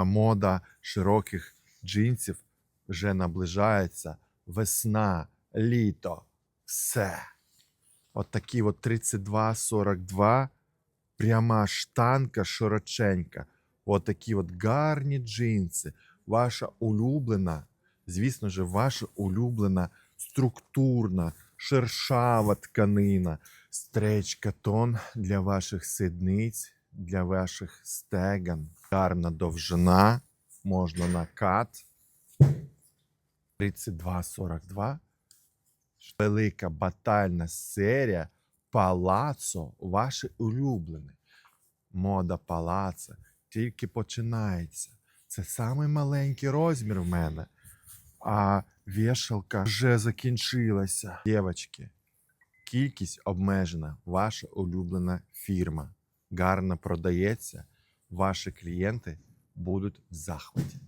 мода широких джинсів вже наближається. Весна, літо, все. От такі от 32-42, пряма штанка широченька. От такі от гарні джинси. Ваша улюблена, звісно ж, ваша улюблена структурна, шершава тканина. Стреч-катон для ваших сідниць, для ваших стегон. Гарна довжина, можна накат. 32-42. Велика батальна серія палацо, ваші улюблені. Мода палацо тільки починається. Це самий маленький розмір в мене. А вішалка вже закінчилася. Дівчатки, кількість обмежена. Ваша улюблена фірма. Гарно продається. Ваші клієнти будуть в захваті.